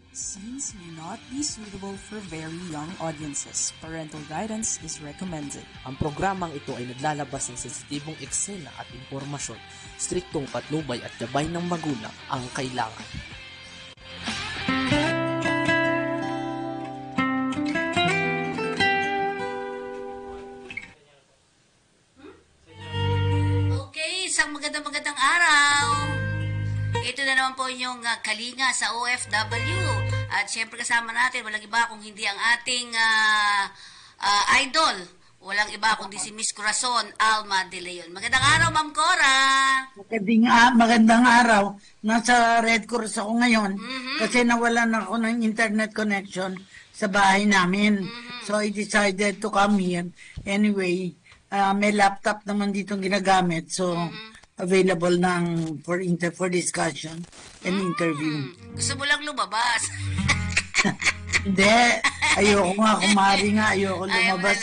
Scenes may not be suitable for very young audiences. Parental guidance is recommended. Ang programang ito ay naglalabas ng sensitibong eksena at impormasyon. Striktong patnubay at gabay ng magulang ang kailangan. Okay, isang magandang araw. Ito na naman po inyong kalinga sa OFW. At syempre kasama natin, walang iba kung hindi ang ating idol. Walang iba kundi si Miss Corazon Alma de Leon. Magandang araw, Ma'am Cora. Magandang araw. Nasa Red Cross ako ngayon kasi nawalan ako ng internet connection sa bahay namin. So I decided to come here. Anyway, may laptop naman dito ginagamit. So available ng for discussion and interview. Gusto mo lang lumabas. Hindi. Ayoko nga, kumari nga. Ayoko lumabas.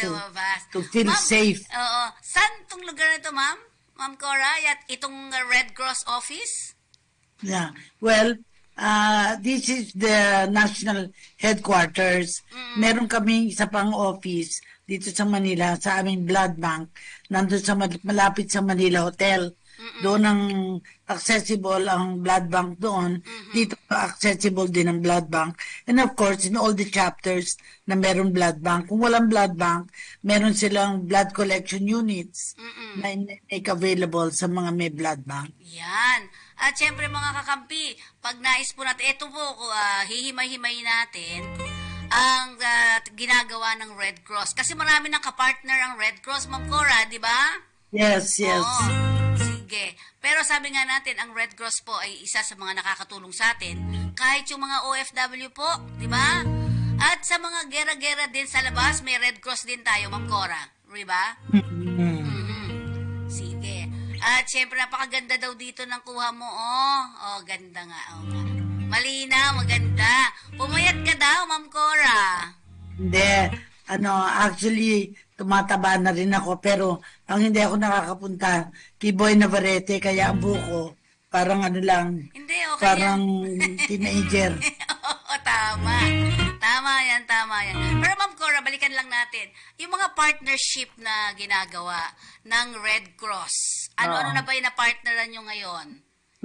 To feel safe. Oo. Saan itong lugar na ito, Ma'am? Ma'am Cora? Itong Red Cross office? Yeah. Well, this is the national headquarters. Meron kaming isa pang office dito sa Manila, sa aming blood bank. Nandun sa malapit sa Manila Hotel. Doon ang accessible ang blood bank doon. Dito accessible din ang blood bank. And of course, in all the chapters na meron blood bank. Kung walang blood bank, meron silang blood collection units na make available sa mga may blood bank. Yan. At syempre mga kakampi, pag nais po natin, ito po, hihimay-himay natin ang ginagawa ng Red Cross. Kasi marami ng kapartner ang Red Cross, Ma'am Cora, di ba? Yes, yes. Oo. Sige. Pero sabi nga natin, ang Red Cross po ay isa sa mga nakakatulong sa atin. Kahit yung mga OFW po, di ba? At sa mga gera-gera din sa labas, may Red Cross din tayo, Ma'am Cora. Di ba? Sige. At syempre, napakaganda daw dito ng kuha mo. Oh, ganda nga. Oh, malinaw, maganda. Pumayat ka daw, Ma'am Cora. Hindi. Actually, tumataba na rin ako, pero ang hindi ako nakakapunta kay Boy Navarrete, kaya ang buko, parang lang, Hindi, okay parang yan. teenager. Oo, tama. Tama yan. Pero Ma'am Cora, balikan lang natin. Yung mga partnership na ginagawa ng Red Cross, ano-ano na ba yung na-partneran nyo ngayon?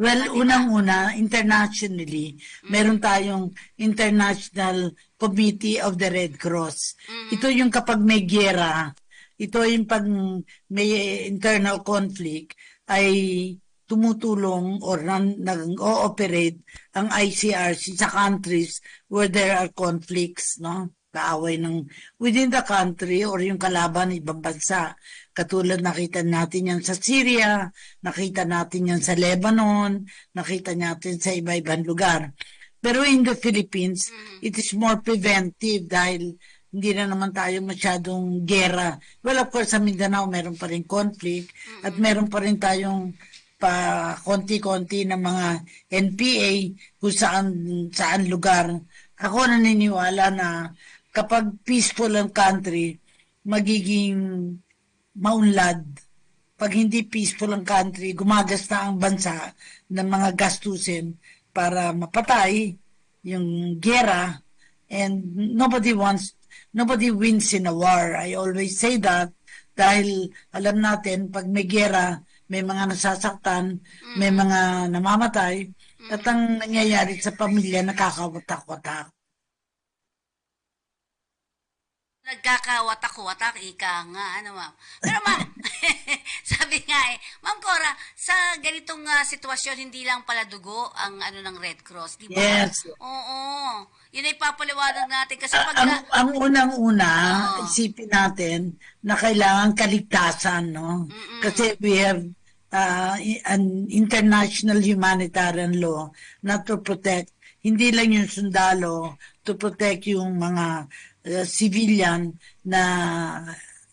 Well, unang-una, internationally, meron tayong International Committee of the Red Cross. Ito yung kapag may giyera, ito yung pag may internal conflict, ay tumutulong or nag-ooperate ang ICRC sa countries where there are conflicts, no? Kaaway ng within the country or yung kalaban ibang bansa. Katulad nakita natin yan sa Syria, nakita natin yan sa Lebanon, nakita natin sa iba-ibang lugar. Pero in the Philippines, it is more preventive dahil hindi na naman tayo masyadong gera. Well, of course, sa Mindanao meron pa rin conflict at meron pa rin tayong konti-konti na mga NPA kung saan lugar. Ako naniniwala na kapag peaceful ang country, magiging maunlad. Pag hindi peaceful ang country, gumagasta ang bansa ng mga gastusin para mapatay yung gera, and nobody wins in a war. I always say that dahil alam natin pag may gera, may mga nasasaktan, may mga namamatay, at ang nangyayari sa pamilya nakakawatak-watak. Nagkakawatak-watak, ika nga, Ma'am? Pero Ma'am, sabi nga Ma'am Cora, sa ganitong sitwasyon, hindi lang pala dugo ang ng Red Cross, di ba? Yes. Oo. Yun ay papaliwanag natin kasi pag... Ang unang-una, isipin natin na kailangan kaligtasan, no? Kasi we have an international humanitarian law na to protect, hindi lang yung sundalo, to protect yung mga civilian na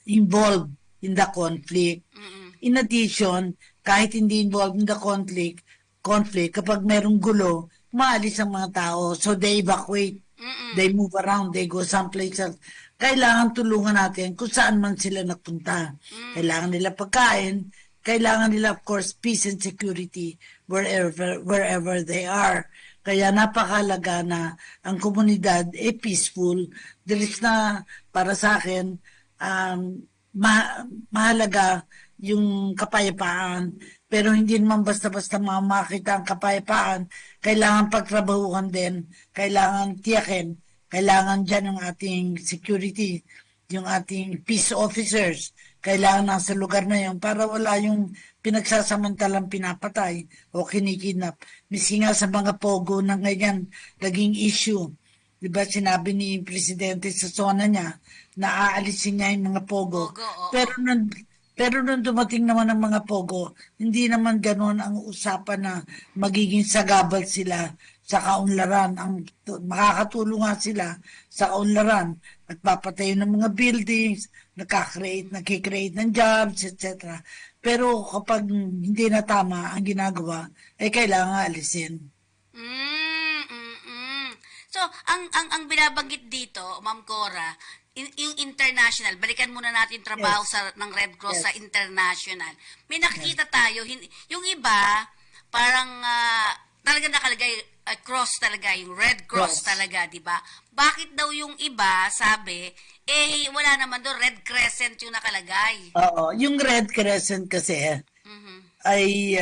involved in the conflict. In addition, kahit hindi involved in the conflict, kapag merong gulo, maalis ang mga tao. So they evacuate. They move around. They go someplace else. Kailangan tulungan natin kung saan man sila nagpunta. Kailangan nila pagkain. Kailangan nila, of course, peace and security wherever they are. Kaya napakahalaga na ang komunidad peaceful. Dilis na para sa akin, mahalaga yung kapayapaan. Pero hindi naman basta-basta makita ang kapayapaan. Kailangan pagtrabahuhan din. Kailangan tiyakin. Kailangan dyan yung ating security, yung ating peace officers. Kailangan nasa lugar na yun para wala yung pinagsasamantalang pinapatay o kinikidnap. Misi nga sa mga pogo na ganyan, naging issue. Diba sinabi ni Presidente sa zona niya na aalisin niya yung mga pogo. Pero nung dumating naman ang mga pogo, hindi naman ganoon ang usapan na magiging sagabal sila sa kaunlaran. Makakatulong nga sila sa kaunlaran. Nagpapatayo ng mga buildings, nakikreate ng jobs, etc. Pero kapag hindi na tama ang ginagawa, ay kailangan alisin. So, ang binabanggit dito, Ma'am Cora, yung international, balikan muna natin yung trabaho ng Red Cross sa international. May nakikita tayo, yung iba, parang talaga nakalagay, cross talaga, yung Red Cross talaga, di ba? Bakit daw yung iba, sabi, wala naman doon, Red Crescent yung nakalagay. Oo, yung Red Crescent kasi, ay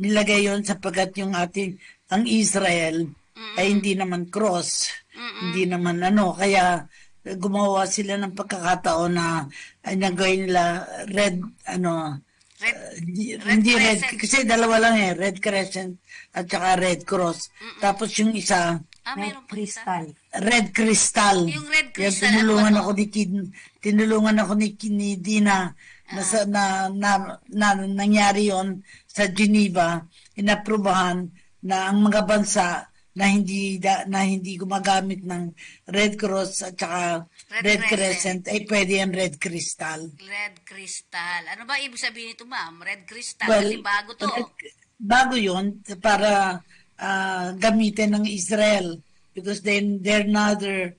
nilagay yon sapagkat yung ang Israel, ay hindi naman cross, hindi naman kaya gumawa sila ng pagkakataon na ay nagawin nila hindi red, kasi dalawa lang Red Crescent at saka Red Cross. Tapos yung isa, Red Crystal. Red Crystal. Yung Red Crystal, tinulungan ako ni Dina na nangyari yon sa Geneva, inaprubahan na ang mga bansa na hindi gumagamit ng Red Cross at saka Red Crescent ay pwede ang Red Crystal. Red Crystal. Ano ba ibig sabihin nito, ma'am? Red Crystal. Well, bago to. Bago yun para gamitin ng Israel because they're neither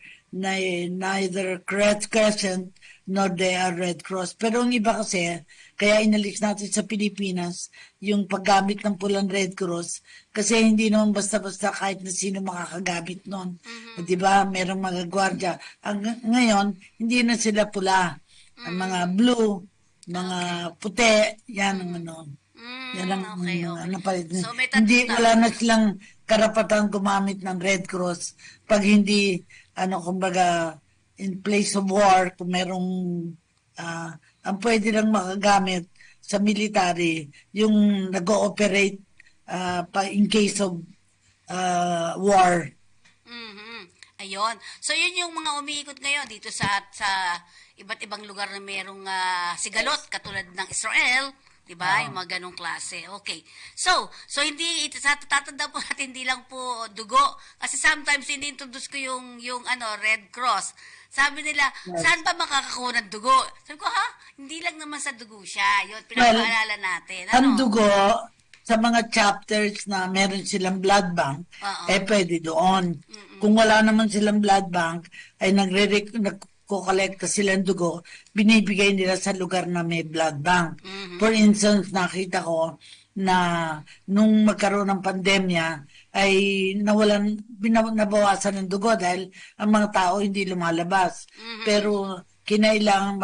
Red Crescent nor they are Red Cross. Pero ang iba kasi, kaya inalis natin sa Pilipinas yung paggamit ng pulang Red Cross kasi hindi naman basta-basta kahit na sino makakagamit nun. Di ba? Merong mga gwardya. Ngayon, hindi na sila pula. Ang mga blue, mga puti, yan ang yan ang napalit. So, Wala na silang karapatan gumamit ng Red Cross pag hindi, kumbaga, in place of war, kung merong ang pwede lang makagamit sa military, yung nag-ooperate in case of war. Ayun. So, yun yung mga umiikot ngayon dito sa iba't ibang lugar na merong sigalot, katulad ng Israel, diba? Yung mga ganong klase. Okay. So hindi, tatanda po natin, hindi lang po dugo. Kasi sometimes, ini-introduce ko yung Red Cross. Sabi nila, saan ba makakakuha ng dugo? Sabi ko, hindi lang naman sa dugo siya. Yun, pinapaalala natin. Ang dugo, sa mga chapters na meron silang blood bank, pwede doon. Kung wala naman silang blood bank, ay nagko-kolekta silang dugo, binibigay nila sa lugar na may blood bank. For instance, nakita ko na nung magkaroon ng pandemya, ay nabawasan ng dugo dahil ang mga tao hindi lumalabas. Pero kinailangan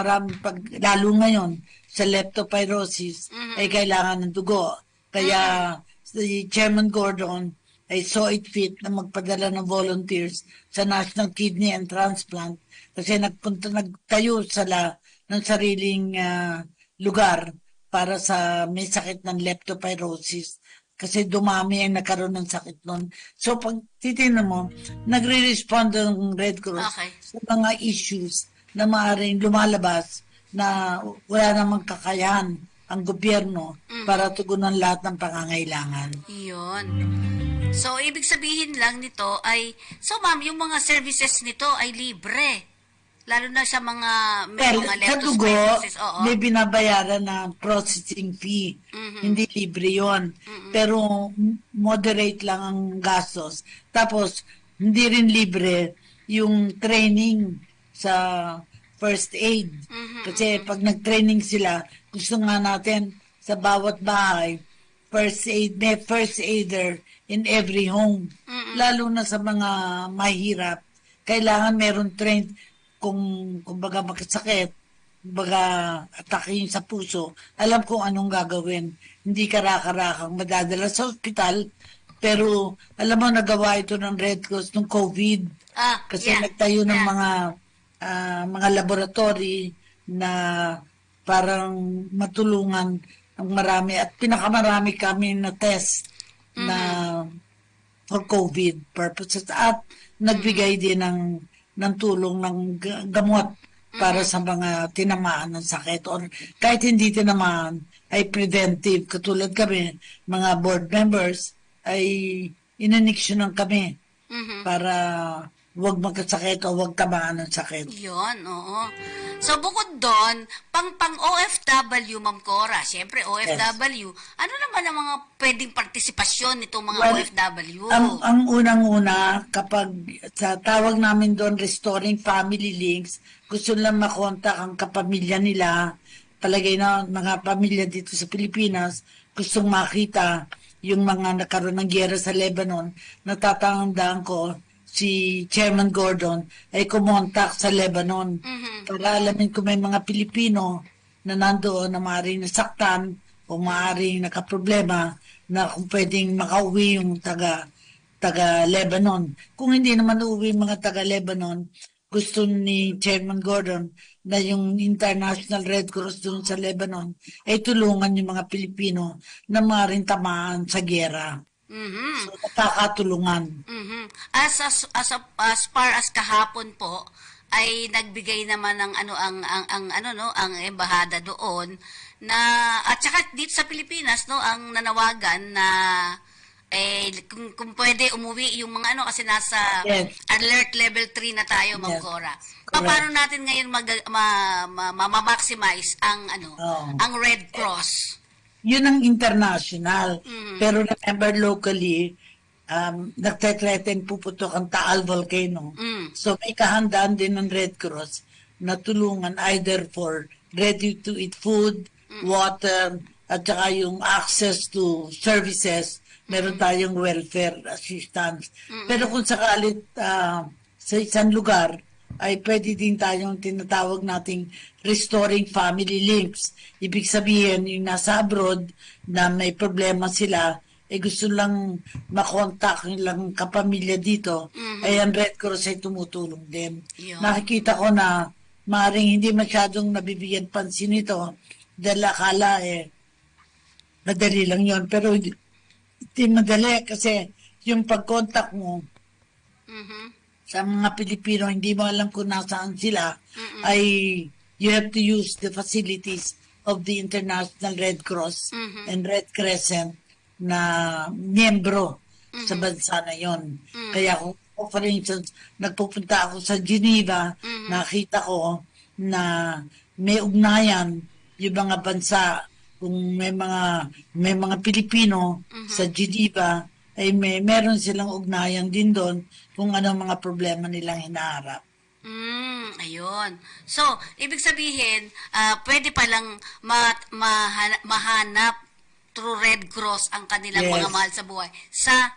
lalo ngayon sa leptospirosis ay kailangan ng dugo. Kaya si Chairman Gordon ay saw it fit na magpadala ng volunteers sa National Kidney and Transplant kasi nagtayo sila ng sariling lugar para sa may sakit ng leptospirosis kasi dumami ang nagkaroon ng sakit nun. So pag titignan mo, nagre-respond ang Red Cross sa mga issues na maaaring lumalabas na wala namang kakayahan ang gobyerno para tugunan lahat ng pangangailangan. Iyon. So, ibig sabihin lang nito ay, ma'am, yung mga services nito ay libre. Lalo na sa mga sa dugo, may binabayaran na processing fee. Hindi libre yon. Pero moderate lang ang gastos. Tapos, hindi rin libre yung training sa first aid. Kasi pag nag-training sila, gusto nga natin sa bawat bahay, may first aider in every home. Lalo na sa mga mahirap. Kailangan meron trained kung baga magkasakit, baga atake sa puso, alam kung anong gagawin. Hindi karakarakang madadala sa ospital, pero alam mo, nagawa ito ng Red Cross nung COVID. Kasi nagtayo ng mga laboratory na parang matulungan ang marami. At pinakamarami kami na test na for COVID purposes. At nagbigay din ng tulong ng gamot para sa mga tinamaan ng sakit. Or kahit hindi tinamaan, ay preventive. Katulad kami, mga board members, ay inaniksyonan kami para huwag magkasakit o huwag tamaan ng sakit. Yun, oo. So, bukod doon, pang OFW, Ma'am Cora, siyempre OFW, ano naman ang mga pwedeng partisipasyon nitong mga OFW? Ang unang-una, kapag sa tawag namin doon, Restoring Family Links, gusto lang makontak ang kapamilya nila, palagay na mga pamilya dito sa Pilipinas, gustong makita yung mga nakaroon ng giyera sa Lebanon. Natatandaan ko, si Chairman Gordon ay kumontak sa Lebanon para alamin kung may mga Pilipino na nandoon na maaaring nasaktan o maaaring nakaproblema na kung pwedeng makauwi yung taga Lebanon. Kung hindi naman uuwi mga taga Lebanon, gusto ni Chairman Gordon na yung International Red Cross doon sa Lebanon ay tulungan yung mga Pilipino na maaaring tamaan sa giyera. So, nakakatulungan. As far as kahapon po, ay nagbigay naman ng ang embahada doon na at saka dito sa Pilipinas ang nanawagan na kung pwede umuwi yung mga kasi nasa alert level 3 na tayo, Ma'am Cora. Paano natin ngayon ma-maximize ang Red Cross? Yun ang international. Pero remember locally, nagte-threaten puputok ang Taal Volcano. So may kahandaan din ng Red Cross na tulungan either for ready-to-eat food, water, at saka yung access to services. Meron tayong welfare assistance. Pero kung sakalit sa isang lugar, ay pwede din tayong tinatawag nating restoring family links. Ibig sabihin, yung nasa abroad na may problema sila, gusto lang makontak nilang kapamilya dito, ay ang Red Cross ay tumutulong din. Nakikita ko na maaaring hindi masyadong nabibigyan pansin ito dahil akala madali lang yon, pero hindi madali kasi yung pag-contact mo sa mga Pilipino, hindi mo alam kung nasaan sila, ay you have to use the facilities of the International Red Cross and Red Crescent na miyembro sa bansa na yon. Kaya kung, for instance, nagpupunta ako sa Geneva, nakita ko na may ugnayan yung mga bansa, kung may mga Pilipino sa Geneva, ay meron silang ugnayan din doon kung anong mga problema nilang hinaharap. Ayun. So, ibig sabihin, pwede palang mahanap through Red Cross ang kanilang mga mahal sa buhay sa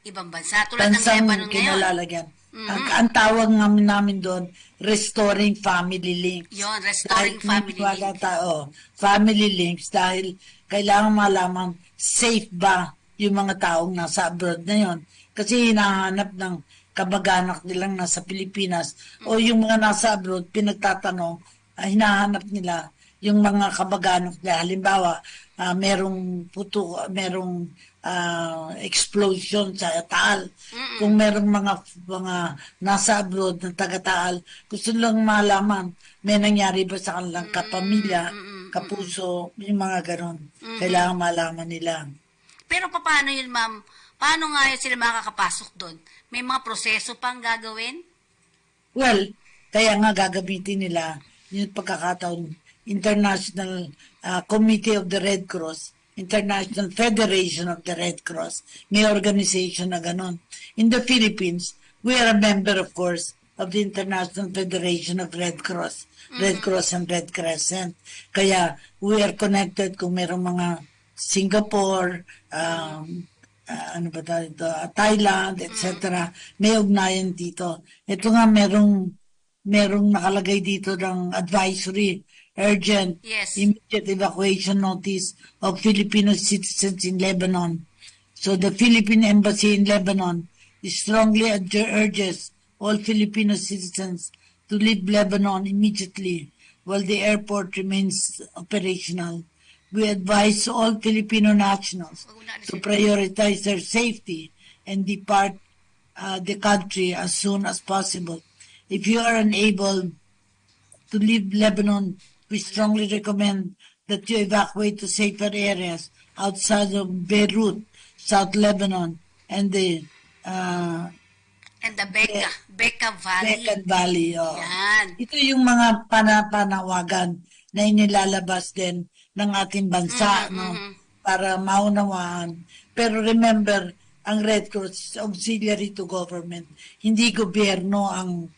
ibang bansa. Tulad ng Lebanon kinalalagyan. Ang tawag namin doon, Restoring Family Links. Yun, Restoring Family Links. Family Links dahil kailangan malaman safe ba yung mga taong nasa abroad na yon. Kasi hinahanap ng kamag-anak nilang nasa Pilipinas o yung mga nasa abroad, pinagtatanong, hinahanap nila yung mga kamag-anak nila. Halimbawa, merong explosion sa Taal. Kung merong mga nasa abroad ng taga-Taal, gusto lang malaman, may nangyari ba sa kanilang kapamilya, kapuso, yung mga ganon. Kailangan malaman nila. Pero paano yun, ma'am? Paano nga yun sila makakapasok doon? May mga proseso pang gagawin? Well, kaya nga gagamitin nila yung pagkakataon, International Committee of the Red Cross, International Federation of the Red Cross, may organization na ganon. In the Philippines, we are a member, of course, of the International Federation of Red Cross, Red Cross and Red Crescent. Kaya we are connected kung merong mga Singapore, ano ba tayo ito, Thailand, etc. May ugnayan dito. Ito nga merong nakalagay dito ng advisory, urgent, Yes. immediate evacuation notice of Filipino citizens in Lebanon. So the Philippine Embassy in Lebanon strongly urges all Filipino citizens to leave Lebanon immediately while the airport remains operational. We advise all Filipino nationals to prioritize their safety and depart the country as soon as possible. If you are unable to leave Lebanon, we strongly recommend that you evacuate to safer areas outside of Beirut, South Lebanon, and the And the Becca Valley. Bekan Valley. Oh. Yan. Ito yung mga panawagan na inilalabas din ng ating bansa, no? Para maunawaan. Pero remember, ang Red Cross is auxiliary to government. Hindi gobyerno ang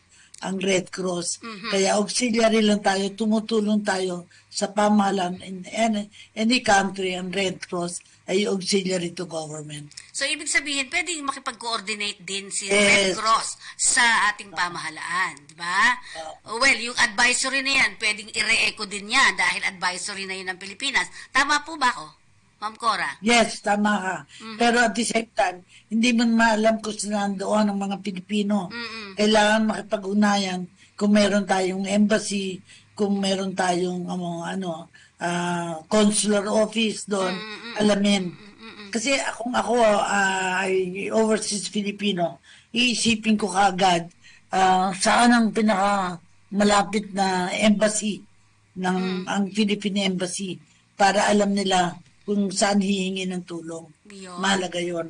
Red Cross. Kaya auxiliary lang tayo, tumutulong tayo sa pamahalaan in any country. Ang Red Cross ay auxiliary to government. So, ibig sabihin, pwedeng makipag-coordinate din si Yes. Red Cross sa ating pamahalaan, di ba? Well, yung advisory na yan, pwedeng i-re-echo din yan dahil advisory na yun ng Pilipinas. Tama po ba ako, Ma'am Cora? Yes, tama ka. Pero at the same time, hindi mo maalam kung saan doon ang mga Pilipino. Kailangan makipag-unayan kung meron tayong embassy, kung meron tayong consular office doon, alamin. Kasi kung ako ay overseas Filipino, iisipin ko kaagad saan ang pinaka malapit na embassy ng ang Philippine Embassy para alam nila kung saan hihingi ng tulong. Yun. Mahalaga yun.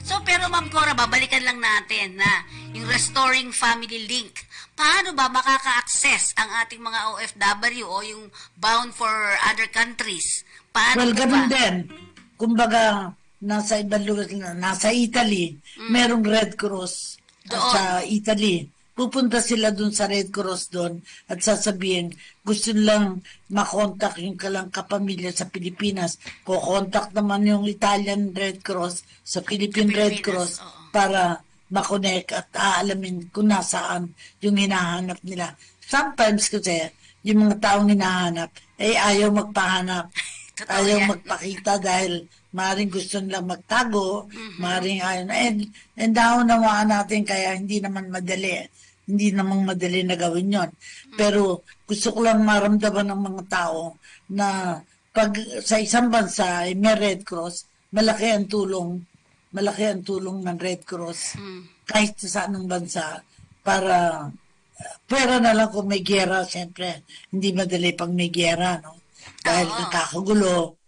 So, pero Ma'am Cora, babalikan lang natin na yung Restoring Family Link. Paano ba makaka-access ang ating mga OFW o yung bound for other countries? Paano Well, po ganun ba? din. Kumbaga, nasa ibang lugar, nasa Italy, merong Red Cross Doon. sa Italy. Pupunta sila dun sa Red Cross doon at sasabihin, gusto lang makontak yung kalang kapamilya sa Pilipinas. Kukontak naman yung Italian Red Cross sa Philippine Red Pilipinas, Cross oo. para makonek at aalamin kung nasaan yung hinahanap nila. Sometimes kasi, yung mga taong hinahanap ay ayaw magpahanap. Totoo Ayaw yan. magpakita dahil maaaring gusto nila magtago, maaaring ayaw na. And naunawaan natin kaya hindi naman madali. Hindi namang madali na gawin yon. Pero gusto ko lang maramdaman ng mga tao na pag sa isang bansa ay may Red Cross, malaki ang tulong ng Red Cross kahit sa anong bansa para pera na lang kung may giyera, siyempre hindi madali pag may giyera, no? Dahil Oo. nakakagulo.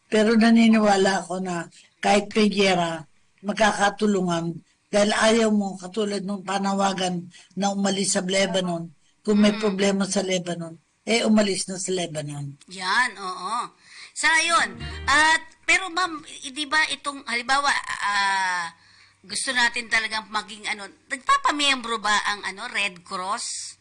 Pero naniniwala ako na kahit may giyera, magkakatulungan dahil ayaw mo, katulad ng panawagan na umalis sa Lebanon, kung may problema sa Lebanon, umalis na sa Lebanon. Yan, oo. Sa yun. Pero ma'am, di ba itong, halimbawa, gusto natin talagang maging nagpapamiyembro ba ang Red Cross?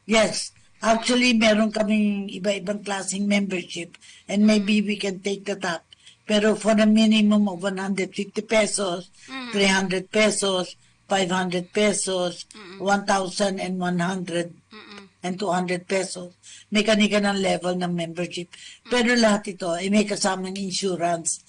Yes. Actually, meron kaming iba-ibang klaseng membership and maybe we can take that up. Pero for a minimum of 150 pesos, 300 pesos, 500 pesos, 1,100 and 200 pesos. May kanika ng level ng membership. Pero lahat ito ay may kasamang insurance,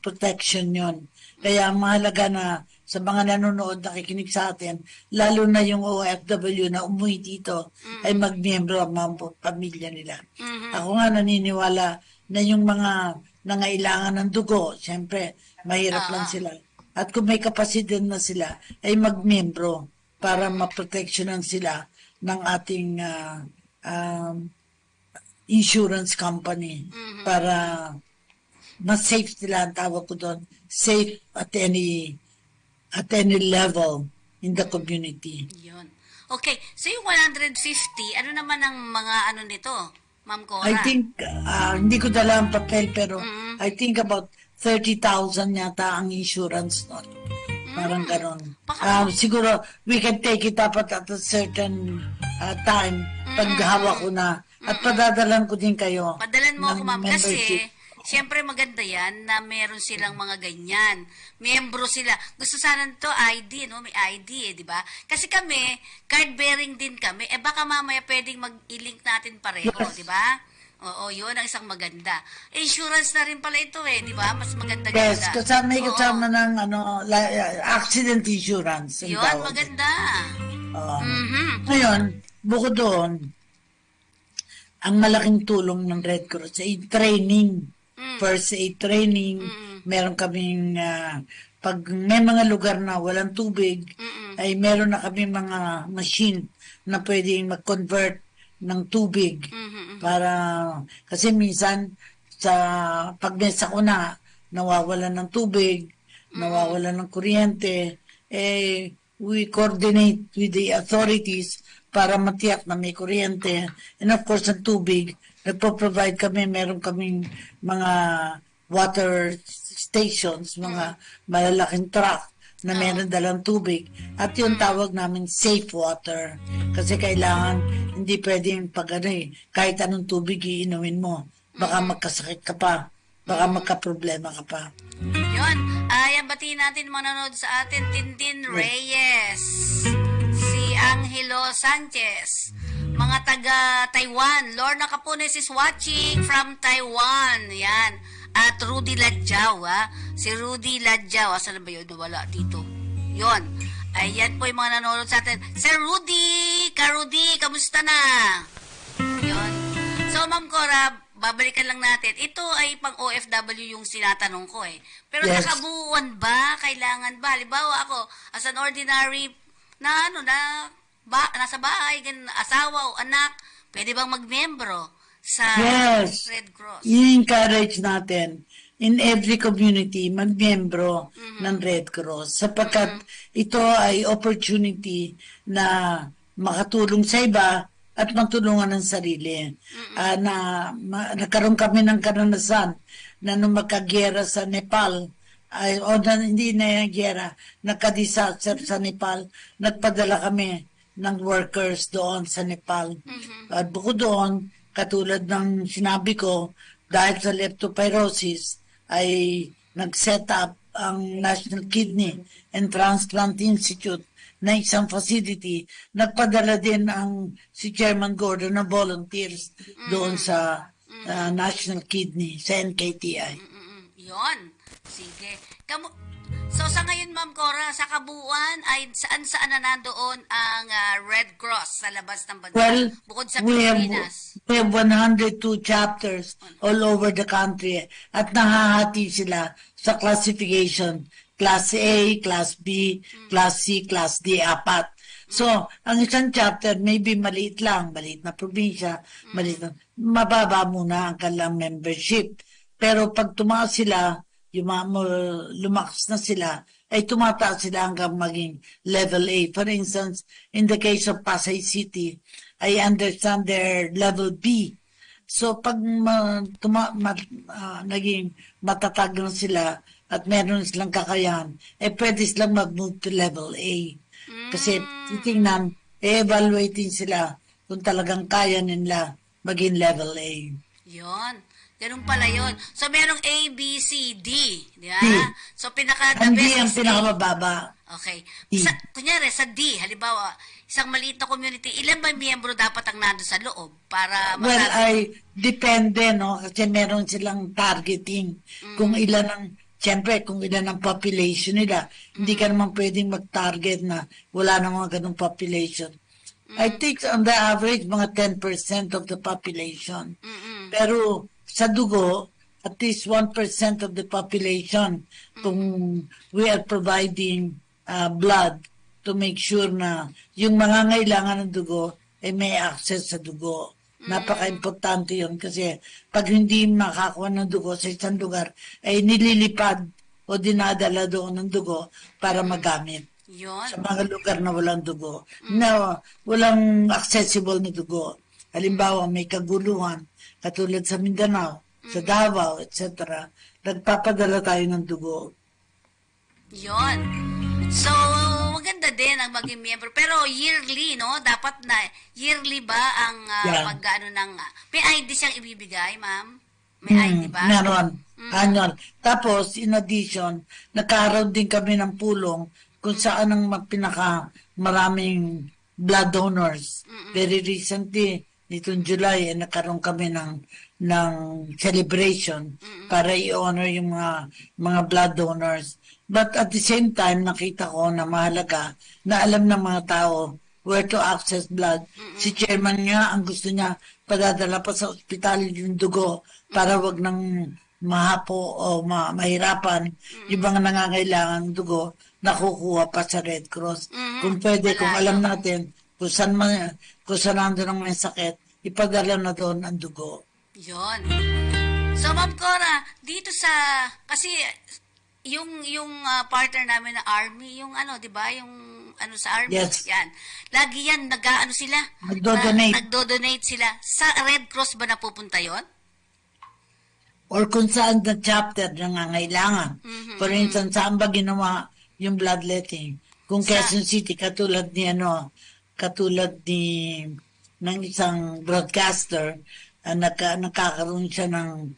protection yon. Kaya mahalaga na sa mga nanonood, nakikinig sa atin, lalo na yung OFW na umuwi dito, ay magmiyembro ang mga pamilya nila. Ako nga naniniwala na yung mga nangailangan ng dugo, siyempre, mahirap lang sila. At kung may kapasidad na sila, ay magmiyembro para maproteksyonan sila ng ating insurance company para mas safe sila, ang tawag ko doon, safe at any level in the community. Yun. Okay, so yung 150, ano naman ang mga nito, Ma'am Cora? I think, hindi ko dala ang papel, pero I think about 30,000 yata ang insurance nun. Parang ganon. Siguro, we can take it up at a certain time pag hawak ko na. At padadalan ko din kayo. Padalan mo ng ako, ma'am, membership. kasi Siyempre maganda yan na meron silang mga ganyan. Miyembro sila. Gusto sana to ID, no? May ID di ba? Kasi kami, card bearing din kami. Baka mamaya pwedeng mag-i-link natin pareho, Yes. di ba? Oo, yun ang isang maganda. Insurance na rin pala ito di ba? Mas maganda Yes, ganda. may Oo. kasama ng accident insurance. ang Yun, tawag. maganda. Oo. Mhm. Ngayon, bukod doon, ang malaking tulong ng Red Cross ay training. First aid training. Meron kaming, pag may mga lugar na walang tubig, ay meron na kami mga machine na pwedeng mag-convert ng tubig. Para, kasi minsan, pag may sakuna, nawawalan ng tubig, nawawalan ng kuryente, we coordinate with the authorities para matiyak na may kuryente. And of course, ang tubig, nagpo-provide kami, meron kaming mga water stations, mga malalaking truck na meron dalang tubig. At yung tawag namin safe water. Kasi kailangan, hindi pwedeng kahit anong tubig iinumin mo. Baka magkasakit ka pa. Baka magka-problema ka pa. Yun. Ayan, batiin natin mga nanonood sa atin. Tintin Reyes. Si Angelo Sanchez. Mga taga Taiwan. Lorna Capunes is watching from Taiwan. Yan. At Rudy Ladjaw, Si Rudy Ladjaw. Asan na ba yun? Wala dito. Yun. Ayan po yung mga nanonood sa atin. Sir Rudy! Ka-Rudy, kamusta na? Yun. So, Ma'am Cora, babalikan lang natin. Ito ay pang OFW yung sinatanong ko Pero Yes. nakabuuan ba? Kailangan ba? Halimbawa ako, as an ordinary na nasa bahay, asawa o anak, pwede bang magmembro sa Yes. Red Cross? I-encourage natin in every community magmiyembro ng Red Cross sapagkat ito ay opportunity na makatulong sa iba at matulungan ng sarili. Nagkaroon kami ng karanasan na nung magkagera sa Nepal, hindi na gera, nagka-disaster sa Nepal, nagpadala kami ng workers doon sa Nepal. At bukod doon, katulad ng sinabi ko, dahil sa leptospirosis, ay nag-set up ang National Kidney and Transplant Institute na isang facility. Nagpadala din si Chairman Gordon na volunteers doon sa National Kidney, sa NKTI. Yun. Sige. So, sa ngayon, Ma'am Cora, sa kabuuan, ay saan-saan na nandoon ang Red Cross sa labas ng bansa? Well, Bukod sa we Pilipinas. have 102 chapters all over the country at nahahati sila sa classification. Class A, Class B, Class C, Class D, 4. So, ang isang chapter, maybe maliit na probinsya, mababa muna ang kanilang membership. Pero pag tumaas sila, lumakas na sila, ay tumataas sila hanggang maging level A. For instance, in the case of Pasay City, I understand their level B. So, pag naging matatag na sila at meron silang kakayahan, pwede silang mag-move to level A. Kasi titingnan, evaluating sila kung talagang kaya nila maging level A. Yun. Ganun pala yun. So, merong A, B, C, D. Di ba? D. So, the Ang D best ang is A. pinakamababa. Okay. D. Kunyari, sa D, halimbawa, isang maliit na community, ilan ba miyembro dapat ang nando sa loob para Well, masabi? ay depende, no? Kasi meron silang targeting. Kung ilan ang, siyempre, kung ilan ang population nila, hindi ka naman pwedeng mag-target na wala namang ganung population. I think on the average, mga 10% of the population. Pero sa dugo, at least 1% of the population kung we are providing blood to make sure na yung mga ngailangan ng dugo ay may access sa dugo. Napaka-importante yun kasi pag hindi makakuha ng dugo sa isang lugar ay nililipad o dinadala doon ng dugo para magamit Yun. sa mga lugar na walang dugo, na walang accessible na dugo. Halimbawa, may kaguluhan, katulad sa Mindanao, sa Davao, etc. Nagpapadala tayo ng dugo. Yun. So, maganda din ang maging miyembro. Pero yearly, no? Dapat na, yearly ba ang Yeah. pag-ano ng, may ID siyang ibibigay, ma'am? May ay, di ba? Meron. Annual. Tapos, in addition, nagkaroon din kami ng pulong kung saan ang pinaka maraming blood donors. Very recently, nitong July, nagkaroon kami ng celebration para i-honor yung mga blood donors. But at the same time, nakita ko na mahalaga na alam ng mga tao where to access blood. Si chairman nga, ang gusto niya, padadala pa sa ospital yung dugo para wag nang mahapo o mahirapan yung mga nangangailangan ng dugo, nakukuha pa sa Red Cross. Kung pwede, kung alam natin kung saan nandun ang may sakit, ipadala na doon ang dugo. Yun. So, Ma'am Cora, dito kasi yung partner namin na Army, yung di ba, yung sa Army, Yes. yan. Lagi yan, sila? Nagdo-donate. Nagdo-donate sila. Sa Red Cross ba napupunta yon? Or kung saan na chapter nangangailangan. For instance, saan ba ginawa yung bloodletting? Kung Quezon City, katulad ng isang broadcaster, nakakaroon siya ng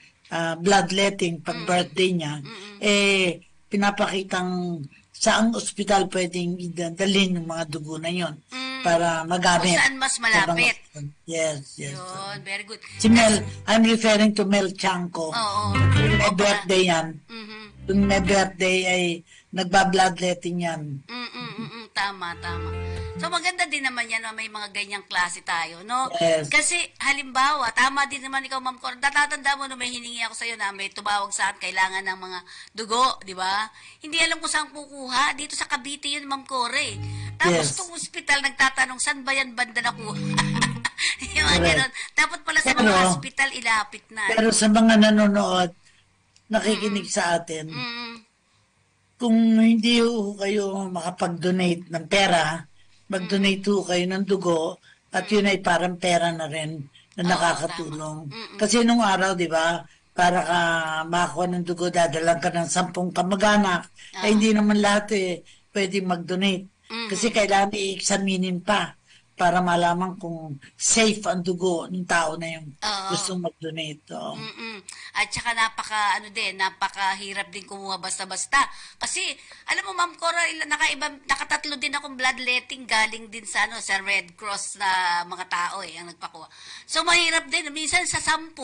bloodletting pag birthday niya, pinapakitang saang ospital pwedeng dalhin yung mga dugo na yon para magamit. Kung saan mas malapit. Yes. Yun, very good. Si Mel, I'm referring to Mel Chanco. Oo. Kung may birthday yan, kung may birthday ay nagba-bloodletting yan. Tama. So, maganda din naman yan na may mga ganyang klase tayo, no? Yes. Kasi, halimbawa, tama din naman ikaw, Ma'am Cora. Natatanda mo no, may hiningi ako sa'yo na may tumawag sa akin, kailangan ng mga dugo, di ba? Hindi alam kung saan kukuha. Dito sa Cavite yun, Ma'am Cora, eh. Tapos, Yes. itong ospital, nagtatanong, saan ba yan banda nakuha? Yung mga Correct. ganun. Dapat pala sa mga Pero- hospital, ilapit na. Pero sa mga nanonood, nakikinig sa atin, kung hindi ho kayo makapag-donate ng pera, mag-donate ho kayo ng dugo, at yun ay parang pera na rin na nakakatulong. Kasi nung araw, di ba, para ka makakuha ng dugo, dadalang ka ng 10 kamag-anak. Eh, hindi naman lahat pwede mag-donate. Kasi kailangan i-examinin pa para malaman kung safe ang dugo ng tao na yung gustong mag-donate. Oo. At saka napakahirap din kumuha basta-basta. Kasi, alam mo, Ma'am Cora, nakatatlo din akong bloodletting galing din sa Red Cross na mga tao ang nagpakuha. So, mahirap din. Minsan sa 10,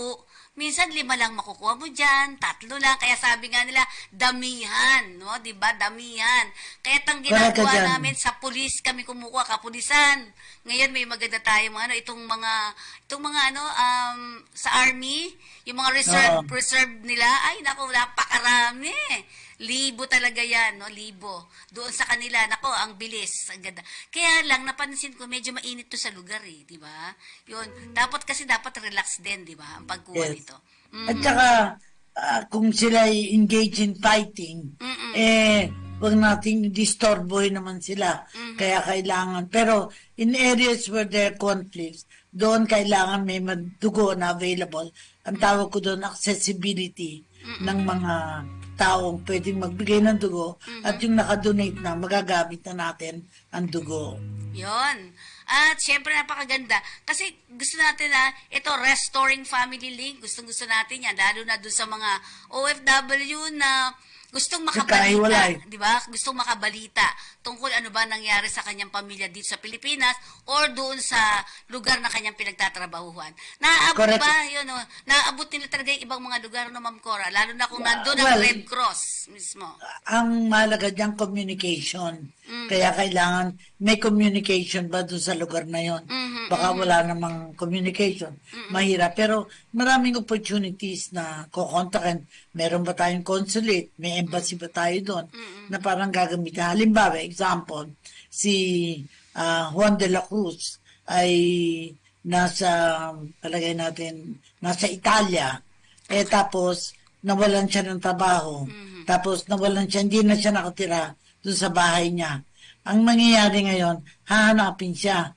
minsan 5 lang makukuha mo dyan, 3 lang. Kaya sabi nga nila, damihan, no? Diba? Damihan. Kaya tang Correct ka ginagawa dyan. namin sa pulis, kami kumukuha, kapulisan. Ngayon may maganda tayo itong mga sa army, yung mga reserve nila, ay naku, napakarami. 1,000 talaga yan, no? 1,000. Doon sa kanila, nako, ang bilis, ang ganda. Kaya lang, napansin ko, medyo mainit to sa lugar, di ba? Yun. Dapat relax din, di ba? Ang pagkuha Yes. nito. At saka, kung sila ay engage in fighting, huwag nating disturboy naman sila. Kaya kailangan. Pero, in areas where there are conflicts, doon kailangan may dugo na available. Ang tawag ko doon, accessibility ng mga taong pwedeng magbigay ng dugo at yung nakadonate na, magagamit na natin ang dugo. Yon. At syempre napakaganda. Kasi gusto natin ito, Restoring Family Link, gustong-gusto natin yan. Lalo na doon sa mga OFW na gustong Nagkahiwalay. makabalita, di ba? Gustong makabalita tungkol ano ba nangyari sa kanyang pamilya dito sa Pilipinas or doon sa lugar na kanyang pinagtatrabahuhan. Naaabot Correct. ba yun? Naaabot nila talaga yung ibang mga lugar, no, Ma'am Cora? Lalo na kung nandun ang well, Red Cross mismo. Ang mahalaga dyan, communication. Kaya kailangan may communication ba doon sa lugar na yon. Baka wala namang communication. Mahirap. Pero maraming opportunities na kukontakin. Meron ba tayong consulate? May embassy ba tayo doon? Na parang gagamitin. Halimbawa, example, si Juan de la Cruz ay palagay natin, nasa Italia. Tapos, nawalan siya ng trabaho. Tapos, hindi na siya nakatira doon sa bahay niya. Ang mangyayari ngayon, hahanapin siya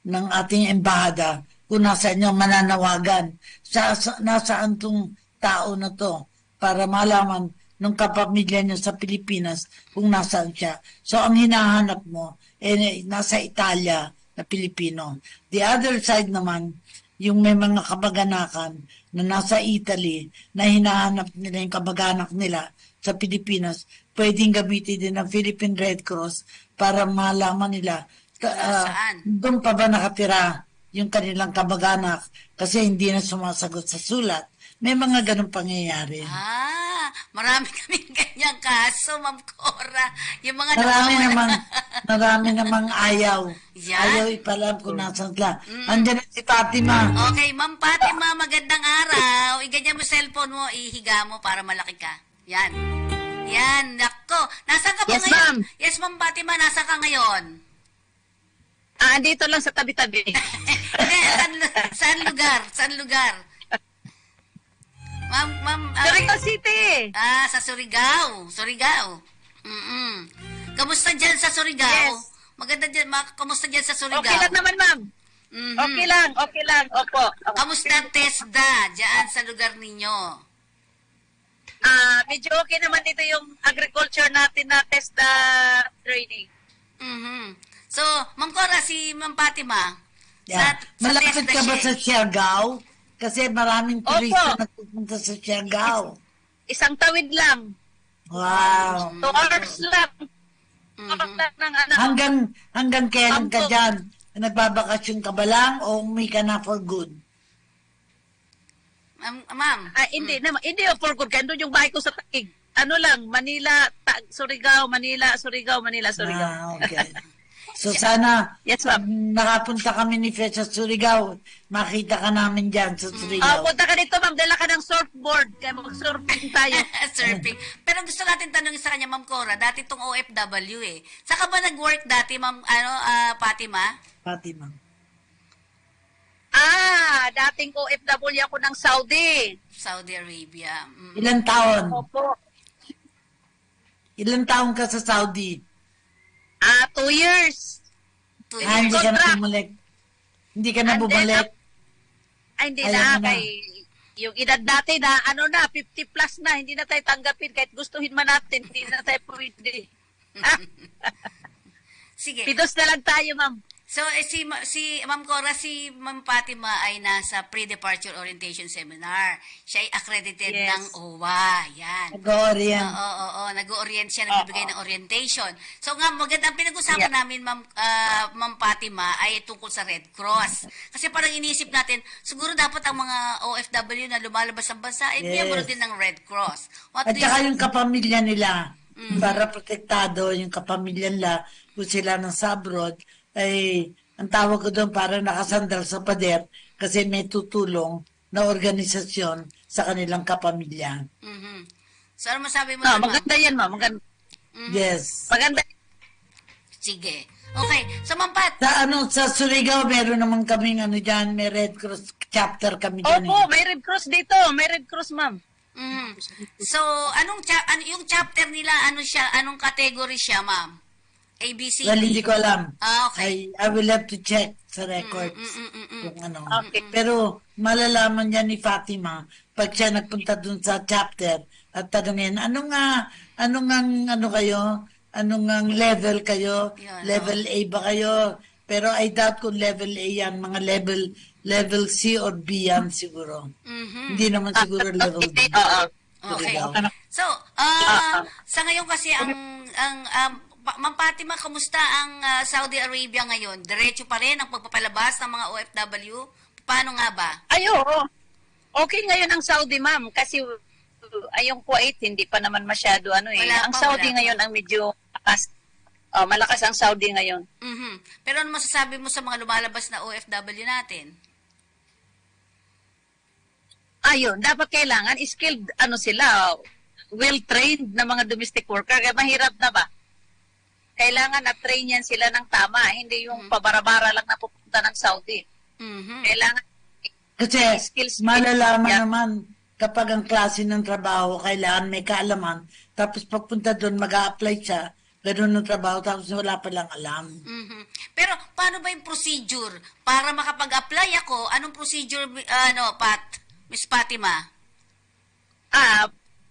ng ating embahada kung nasaan niya mananawagan. Nasaan tong tao na to para malaman ng kapamilya niya sa Pilipinas kung nasaan siya. So, ang hinahanap mo, nasa Italia na Pilipino. The other side naman, yung may mga kabaganakan na nasa Italy na hinahanap nila yung kabaganak nila sa Pilipinas, pwedeng gamitin din ng Philippine Red Cross para malaman nila Saan? doon pa ba nakatira yung kanilang kabaganak kasi hindi na sumasagot sa sulat. May mga ganong pangyayari. Marami kaming ganyang kaso, Ma'am Cora. Yung mga Marami namang ayaw. Yan. Ayaw ipalam kung nasan sila. Andiyan na si Fatima. Okay, Ma'am Fatima, magandang araw. Iganyan mo cellphone mo, ihiga mo para malaki ka. Yan. Yan, nako. Nasaan ka ba Yes, ngayon? ma'am. Yes, Ma'am Fatima, nasaan ka ngayon? Dito lang sa tabi-tabi. Saan lugar? Saan lugar? Ma'am, Surigao City. sa Surigao. Surigao. Kamusta dyan sa Surigao? Yes. Maganda dyan, kamusta dyan sa Surigao? Okay lang naman, ma'am. Mhm. Okay lang. Opo. Kamusta ang TESDA dyan sa lugar ninyo? Medyo okay naman dito yung agriculture natin na test training. Mhm. So, Ma'am Cora, si Ma'am Fatima, Yeah. Malapit TESDA ka ba siya sa eh. Siargao? Kasi maraming turista Opo. na pupunta sa Siargao. Isang tawid lang. Wow. 2 hours lang. Hanggang kailan ka Sampo. dyan? Nagbabakasyon ka ba lang o umuwi ka na for good? Ma'am. Hindi for good. Kaya doon yung bahay ko sa Taguig. Ano lang, Manila, Surigao, Manila, Surigao. Okay. So sana Yes, pag ma'am. nakapunta kami ni Fetch sa Surigao, makita ka namin dyan sa Surigao. Punta ka dito, ma'am. Dala ka ng surfboard. Kaya mag-surfing tayo. Surfing. Pero gusto natin tanongin sa kanya, Ma'am Cora, dati itong OFW eh. Saan ka ba nag-work dati, Ma'am Fatima? Fatima. Dating OFW ako ng Saudi. Saudi Arabia. Ilan taon? Opo. Ilan taon ka sa Saudi? 2 years. 2 Hindi years. ka na Contract. bumalik. Hindi ka na And then, bumalik. Hindi Ayaw na. mo na. Kay, yung edad dati na, 50 plus na, hindi na tayo tanggapin. Kahit gustuhin man natin, hindi na tayo pwede. Sige. Pidos na lang tayo, ma'am. So, si Ma'am Cora, si Ma'am Fatima ay nasa pre-departure orientation seminar. Siya ay accredited Yes. ng OWA. Yan. Nag-orient. Oo. Nag-orient siya, nagbibigay ng orientation. So nga, magandang pinag-usapan namin, Ma'am Fatima, ay tungkol sa Red Cross. Kasi parang inisip natin, siguro dapat ang mga OFW na lumalabas sa bansa, ay miyembro din ng Red Cross. At saka yung kapamilya nila, para protektado yung kapamilya nila, kung sila nasa abroad, ay ang tawag ko doon para nakasandal sa pader kasi may tutulong na organisasyon sa kanilang kapamilya. Mhm. So, ano masabi mo? Ma'am? Maganda yan, ma'am. Maganda. Yes. Maganda. Sige. Okay. So, Ma'am Pat, Sa Surigao, meron naman kaming diyan, may Red Cross chapter kami dyan. Opo, may Red Cross dito. May Red Cross, ma'am. so, yung chapter nila, anong category siya, Ma'am? ABC. Well, hindi ko alam. Okay. I will have to check sa records. Kung ano. Okay. Pero malalaman niya ni Fatima pag siya nagpunta dun sa chapter at tanungin, ano kayo? Anong ang level kayo? Yun, Level A ba kayo? Pero I doubt kung level A yan. Mga level C or B yan siguro. Hindi naman siguro level B. Okay. Surigao. So, sa ngayon kasi Ma'am Fatima, kamusta ang Saudi Arabia ngayon? Diretso pa rin ang pagpapalabas ng mga OFW? Paano nga ba? Oo. Okay ngayon ang Saudi, ma'am. Kasi yung Kuwait, hindi pa naman masyado Ang Saudi ngayon ang medyo malakas. Malakas ang Saudi ngayon. Pero ano masasabi mo sa mga lumalabas na OFW natin? Ayun, dapat kailangan skilled, sila, well-trained na mga domestic worker. Kaya mahirap na ba? Kailangan na-train yan sila ng tama. Hindi yung pabara-bara lang na pupunta ng Saudi. Kailangan Kasi skills. malalaman Yeah. naman kapag ang klase ng trabaho kailangan may kaalaman. Tapos pagpunta doon, mag-a-apply siya. Ganun ng trabaho, tapos wala pa lang alam. Pero paano ba yung procedure? Para makapag-apply ako, anong procedure, Miss Fatima?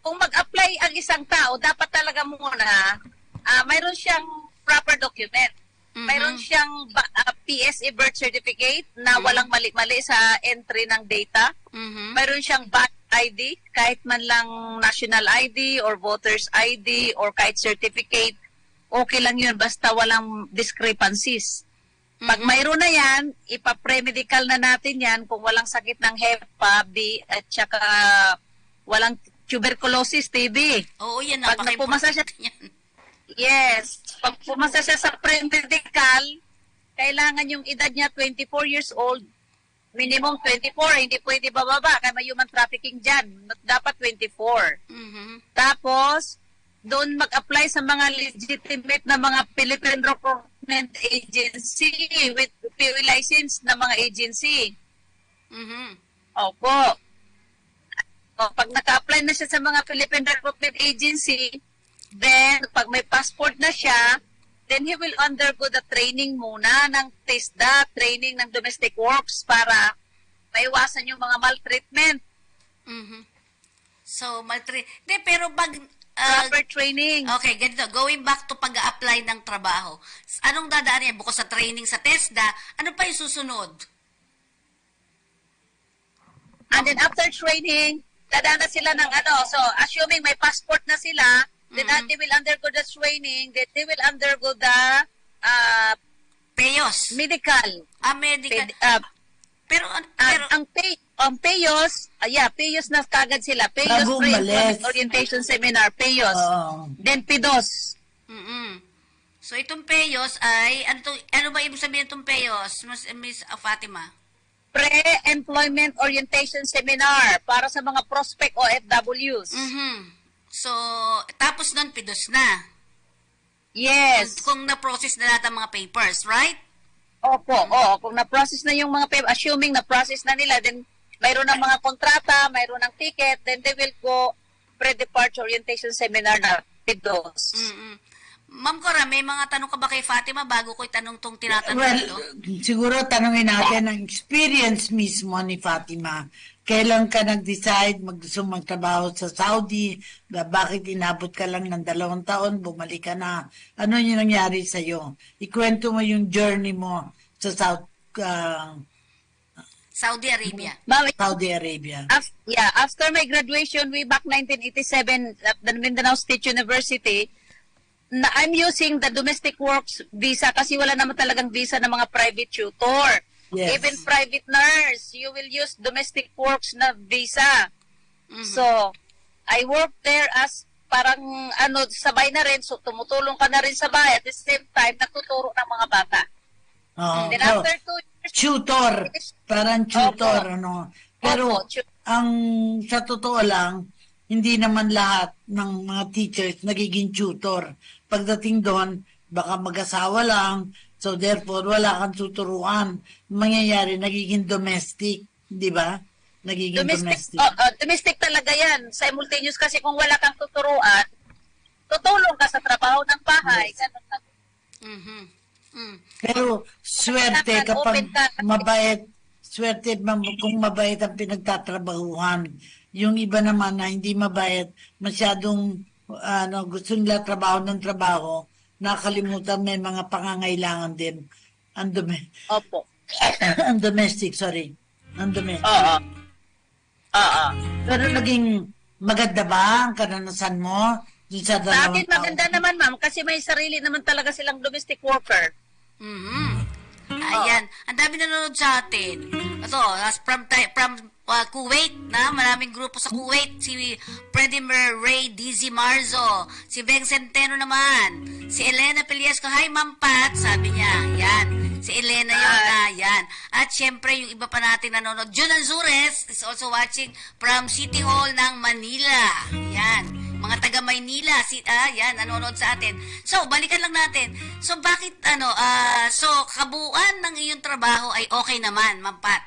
Kung mag-apply ang isang tao, dapat talaga muna mayroon siyang proper document. Mayroon siyang PSA birth certificate na walang mali-mali sa entry ng data. Mhm. Mayroon siyang batch ID, kahit man lang national ID or voter's ID or kahit certificate, okay lang yun basta walang discrepancies. Pag mayroon na yan, ipa-pre-medical na natin yan kung walang sakit ng HEPA, B, at saka walang tuberculosis, TB. Oo, yan. Pag napumasa siya, Napaka-important yan. yes, pag pumasa siya sa pre-medical, kailangan yung edad niya 24 years old, minimum 24, hindi pwede bababa, kaya may human trafficking dyan, dapat 24. Mhm. Tapos, doon mag-apply sa mga legitimate na mga Philippine Recruitment Agency with POE license na mga agency. Mhm. Opo. O, pag naka-apply na siya sa mga Philippine Recruitment Agency, then pag may passport na siya, then he will undergo the training muna ng TISDA, training ng domestic works para maiwasan yung mga maltreatment. Mhm. So, Hindi, pero pag... Proper training. Okay, ganito. Going back to pag-apply ng trabaho. Anong dadaan yan? Bukod sa training sa TESDA, ano pa yung susunod? And then after training, dadaan na sila ng so assuming may passport na sila, then they will undergo the training, then they will undergo the Payos. medical. Medical. Pero, Ang PEOS, PEOS na kagad sila. PEOS Bago Pre-Employment umalis. Orientation Seminar, PEOS. Oo. Then PIDOS. So, itong Payos ay, ano ba ibig sabihin itong Payos, Miss Fatima? Pre-Employment Orientation Seminar para sa mga prospect OFWs. So, tapos nun, pidos na. Yes. Kung na-process na lahat ang mga papers, right? Opo, kung na-process na yung mga assuming na-process na nila, then mayroon ng mga kontrata, mayroon ng ticket, then they will go pre-departure orientation seminar na PIDOS. Ma'am Cora, may mga tanong ka ba kay Fatima bago ko itanong tong tinatanong Well, ito? siguro tanongin natin ang experience mismo ni Fatima. Kailan ka nag-decide gusto magtrabaho sa Saudi? Bakit inabot ka lang ng 2 taon? Bumalik ka na. Ano yung nangyari sa'yo? Ikwento mo yung journey mo sa Saudi Arabia. Saudi Arabia. After my graduation way back 1987 at the Mindanao State University, I'm using the domestic works visa kasi wala naman talagang visa ng mga private tutor. Yes. Even private nurse, you will use domestic works na visa. So, I work there as parang sabay na rin, so tumutulong ka na rin sa bahay at the same time nagtuturo ng mga bata. Then after 2 years, Tutor. Parang tutor, Opo. Pero, Opo, sa totoo lang, hindi naman lahat ng mga teachers nagiging tutor. Pagdating doon, baka mag-asawa lang, so therefore, wala kang tuturuan. Mangyayari, nagiging domestic, di ba? Nagiging domestic. Domestic talaga yan. Simultaneous kasi kung wala kang tuturuan, tutulong ka sa trabaho ng bahay. Ganun lang. Pero, swerte kapag mabait, kung mabait ang pinagtatrabahuhan. Yung iba naman na hindi mabait, masyadong gusto nila trabaho ng trabaho, nakalimutan may mga pangangailangan din. Opo. Ang domestic, sorry. Ang domestic. Oo. Pero naging maganda ba ang karanasan mo dun sa Sa akin 2 taon? maganda naman, ma'am, kasi may sarili naman talaga silang domestic worker. Ayan. Ang dami nanonood sa atin. Ito, from Kuwait, na maraming grupo sa Kuwait. Si Predimer Ray Dizzy Marzo. Si Beng Centeno naman. Si Elena Peliasco. Hi, Ma'am Pat. Sabi niya. Yan. Si Elena yun. Yan. At syempre, yung iba pa natin nanonood. Jun Anzures is also watching from City Hall ng Manila. Yan. Mga taga Maynila, yan, nanonood sa atin. So, balikan lang natin. So, bakit, so, kabuuan ng iyong trabaho ay okay naman, Ma'am Pat?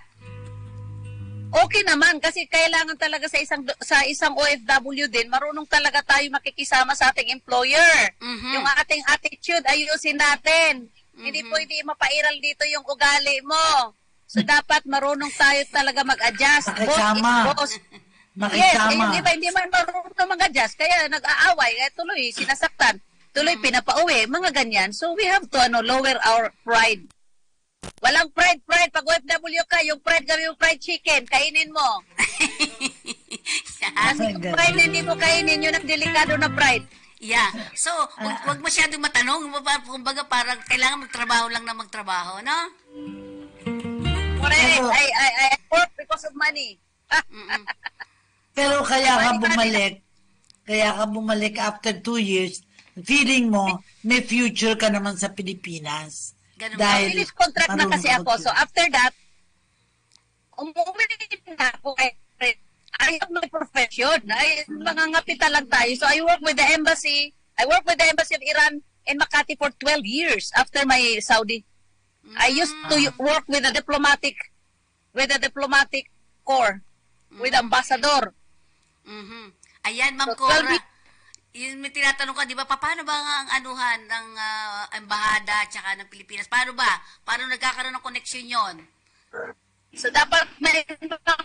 Okay naman, kasi kailangan talaga sa isang OFW din, marunong talaga tayo makikisama sa ating employer. Yung ating attitude, ayusin natin. Hindi pwede mapairal dito yung ugali mo. So, dapat marunong tayo talaga mag-adjust. Makisama. Yes, yung iba hindi man marunong mag-adjust, kaya nag-aaway, tuloy sinasaktan, tuloy pinapauwi, mga ganyan. So we have to lower our pride. Walang fried. Pag OFW ka, yung fried kami yung fried chicken, kainin mo. Kasi yung fried na hindi mo kainin, yun ang delikado na fried. Yeah. So, wag masyadong matanong. Kumbaga parang kailangan magtrabaho lang na magtrabaho, no? Correct. I work because of money. Pero kaya ka bumalik after 2 years, feeling mo, may future ka naman sa Pilipinas. Ganun Dahil Finish contract na kasi marunong ako. So after that, umuwi na ako. I have my profession. Mangangapita lang tayo. So I work with the embassy. I work with the embassy of Iran in Makati for 12 years after my Saudi. I used to work with the diplomatic corps, with the ambassador. Mhm. Ayan, Ma'am So, Cora. 12 Yung may tinatanong ka, di ba, paano ba ang anuhan ng embahada at saka ng Pilipinas? Paano ba? Paano nagkakaroon ng connection yon? So dapat may mga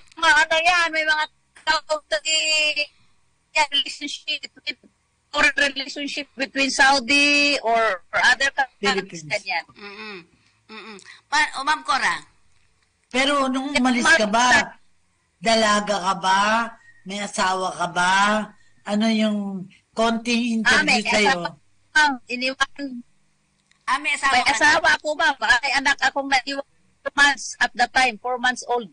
relationship between Saudi or other countries Philippines. ganyan. Ma'am Cora. Pero nung umalis ka ba, dalaga ka ba? May asawa ka ba? Ano yung konting interview sa'yo? Iniwan. May asawa May ka na? asawa ako, ma'am. May anak akong naiwan 4 months at that time, 4 months old.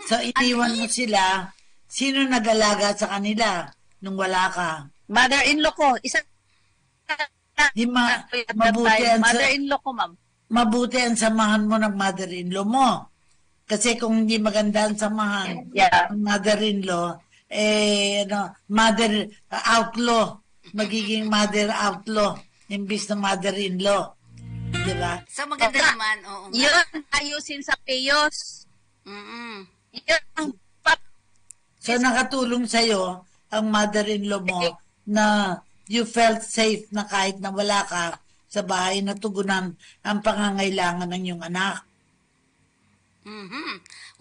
So, iniwan mo sila. Sino nag-alaga sa kanila nung wala ka? Mother-in-law ko. Di mabuti Mother-in-law ko, ma'am. mabuti ang samahan mo ng mother-in-law mo. Kasi kung hindi maganda ang samahan Yeah. ng mother-in-law, mother outlaw. Magiging mother outlaw imbis na mother-in-law. Di ba? So, maganda naman. Oo nga. Yun, ayusin sa payos. Mm-mm. Yun ang So, nakatulong sa'yo ang mother-in-law mo na you felt safe na kahit na wala ka sa bahay na tugunan ang pangangailangan ng iyong anak.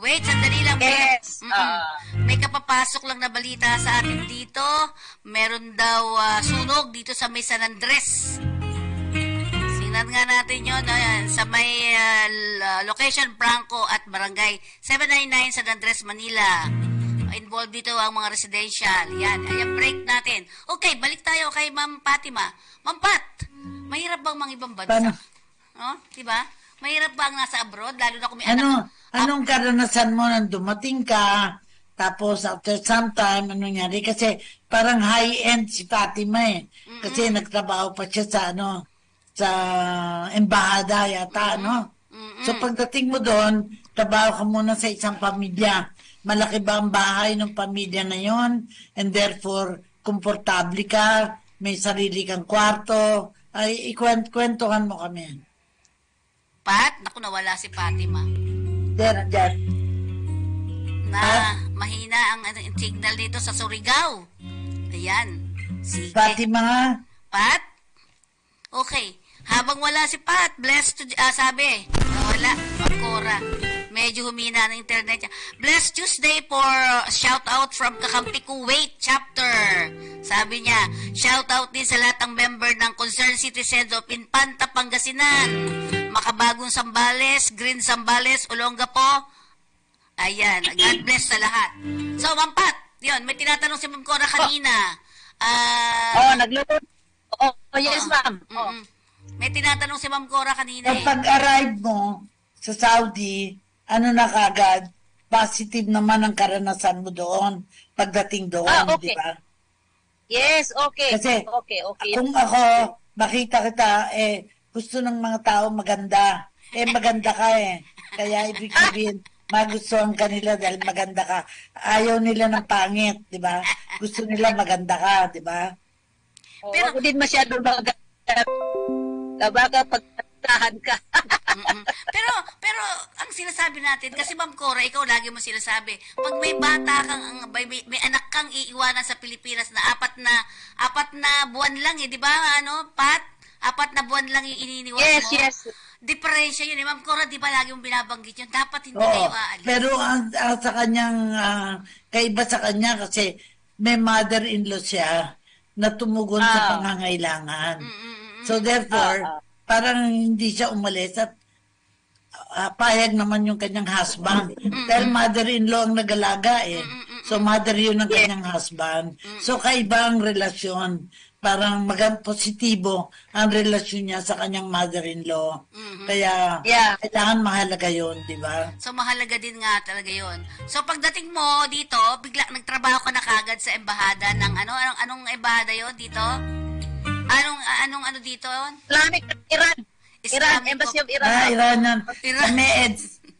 Wait, sandali lang. Yes. May kapapasok lang na balita sa atin dito. Meron daw sunog dito sa may San Andres. Sinan nga natin yun. Ayan, sa may location Franco at Barangay 799 San Andres, Manila. Involved dito ang mga residential. Yan, ayan, break natin. Okay, balik tayo kay Ma'am Fatima. Ma'am Pat, mahirap bang mga ibang bansa? Paano? Oh, diba? Mahirap ba ang nasa abroad? Lalo na kung may anak. Anong karanasan mo nang dumating ka, tapos after some time, ano nangyari? Kasi parang high-end si Fatima eh. Kasi nagtrabaho pa siya sa embahada yata, no? So pagdating mo doon, trabaho ka muna sa isang pamilya. Malaki ba ang bahay ng pamilya na yon? And therefore, komportable ka, may sarili kang kwarto. Ay, kwentuhan mo kami. Pat, naku, nawala si Fatima. Diyan. Na mahina ang signal dito sa Surigao. Ayan. Sige. Fatima, Pat? Okay. Habang wala si Pat, blessed to, sabi, nawala, Ma'am Cora. Medyo humina ng internet niya. Blessed Tuesday for shout out from Kakampi Kuwait chapter. Sabi niya, shout out din sa lahat ng member ng Concerned Citizens of Infanta, Pangasinan, Makabagong Sambales, Green Sambales, Olongapo. Ayan, God bless sa lahat. So, Ma'am Pat, yun, may tinatanong si Ma'am Cora kanina. nagluto. Yes, ma'am. May tinatanong si Ma'am Cora kanina eh. Kapag-arrive mo sa Saudi, ano na kagad, positive naman ang karanasan mo doon, pagdating doon, Okay. di ba? Yes, okay. Kasi, okay. Kung ako, makita kita, gusto ng mga tao maganda. Maganda ka eh. Kaya ibig sabihin, magustuhan ka nila dahil maganda ka. Ayaw nila ng pangit, di ba? Gusto nila maganda ka, di ba? Pero ako din masyado maganda. Baka pagtahan ka. Pero ang sinasabi natin, kasi Ma'am Cora, ikaw lagi mo sinasabi, pag may bata kang, may anak kang iiwanan sa Pilipinas na apat na buwan lang di ba, Pat? 4 na buwan lang yung ininiwan mo. Yes. Diferensya yun Ma'am Cora, di ba lagi mong binabanggit yun? Dapat hindi kayo aalis. Pero ang sa kanyang, kaiba sa kanya kasi may mother-in-law siya na tumugon sa pangangailangan. So therefore, parang hindi siya umalis at payag naman yung kanyang husband. Dahil mother-in-law ang nag-alaga eh. So, mother yun ng kanyang husband. So, kaiba ang relasyon. Parang positibo ang relasyon niya sa kanyang mother-in-law. Kaya, Yeah. kailangan mahalaga yun, di ba? So, mahalaga din nga talaga yon. So, pagdating mo dito, bigla nagtrabaho ka na kagad sa embahada ng anong embahada yon dito? Anong dito? Islamic Iran. Iran, Islamic Embassy of Iran. Iranan. Iran.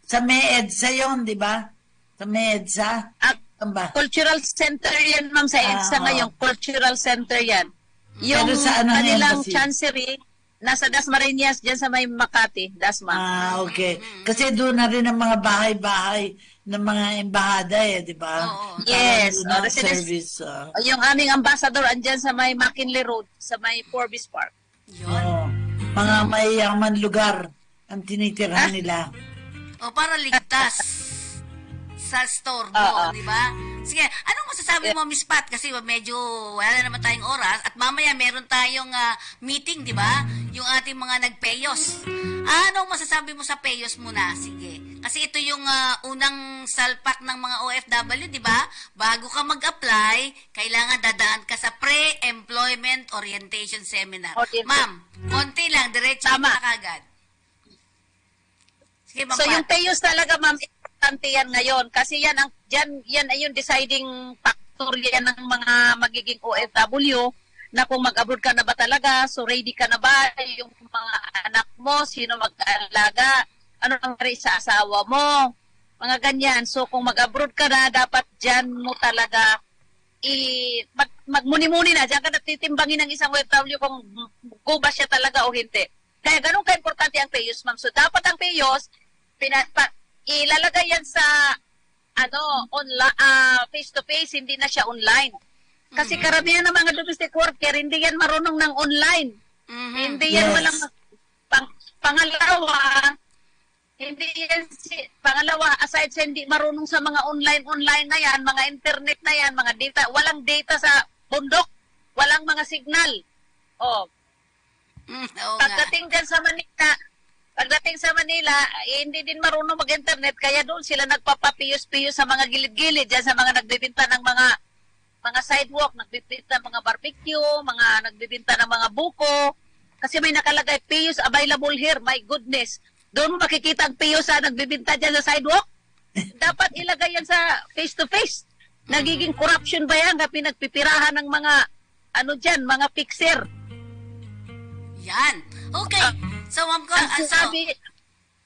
Sa MEDSA yun, di ba? Sa MEDSA. At Saan ba? cultural center yan, ma'am, sa EDSA oo. ngayon. Cultural center yan. Yung Pero sa ano kanilang embassy? chancery, nasa Dasmariñas, dyan sa may Makati, Dasma. Okay. Kasi doon na rin ang mga bahay-bahay ng mga embahada eh, di ba? Oo. Yes. Parang doon ang Residence- service. Yung aming ambassador, andyan sa may McKinley Road, sa may Forbes Park. Yun. Mga mayayaman lugar ang tinitirhan nila. O, para ligtas sa store mo, di ba? Sige, anong masasabi mo, Miss Pat? Kasi medyo wala na naman tayong oras at mamaya meron tayong meeting, di ba? Yung ating mga nagpeyos. Anong masasabi mo sa peyos muna? Sige. Kasi ito yung unang salpak ng mga OFW, di ba? Bago ka mag-apply, kailangan dadaan ka sa pre-employment orientation seminar. Okay. Ma'am, konti lang, diretso Tama. na kagad. Sige, Ma'am So Pat. yung PAYUS talaga, ma'am, importante yan ngayon kasi yan ay yung deciding factor yan ng mga magiging OFW na kung mag-abroad ka na ba talaga, so ready ka na ba, yung mga anak mo, sino mag-alaga, ano ang sa asawa mo, mga ganyan. So kung mag-abroad ka na, dapat dyan mo talaga magmuni-muni na, dyan ka natitimbangin ng isang OFW kung go ba siya talaga o hindi. Kaya ganun ka-importante ang PAYUS, ma'am. So dapat ang PAYUS, ilalagay yan sa face-to-face, hindi na siya online. Kasi karamihan ng mga domestic worker, hindi yan marunong ng online. Hindi yan Yes. walang pangalawa, aside sa hindi marunong sa mga online na yan, mga internet na yan, mga data, walang data sa bundok, walang mga signal. Oh, Oo nga. Pagdating sa Manila, hindi din marunong mag-internet, kaya doon sila nagpapapiyos-piyos sa mga gilid-gilid, dyan sa mga nagbibinta ng mga sidewalk, nagbibinta ng mga barbecue, mga nagbibinta ng mga buko, kasi may nakalagay, piyos available here, my goodness. Doon mo makikita ang piyos sa nagbibinta dyan sa sidewalk. Dapat ilagay yan sa face-to-face. Nagiging corruption ba yan? Pinagpipirahan ng mga, mga fixer. Yan. Okay. So, Ma'am Col, Ang sabi,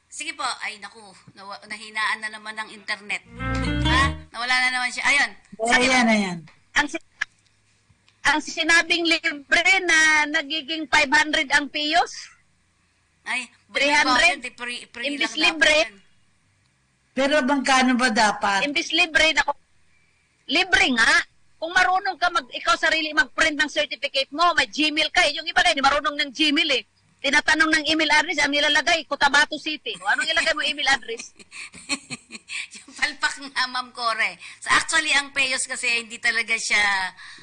sige po. Ay, naku. Nahinaan na naman ng internet. Ha? Nawala na naman siya. Ayun. Ayan. ang sinabing libre na nagiging 500 ang piyos. Ay, 300? Free Imbis lang libre. dapat yan. Pero bangkano ba dapat? Imbis libre nga. Kung marunong ka ikaw sarili mag-print ng certificate mo, may Gmail ka. Yung iba hindi marunong ng Gmail eh. Tinatanong ng email address, ang nilalagay, Cotabato City. O anong ilagay mo email address? Yung palpak nga, Ma'am Core. So, actually, ang Peyos kasi hindi talaga siya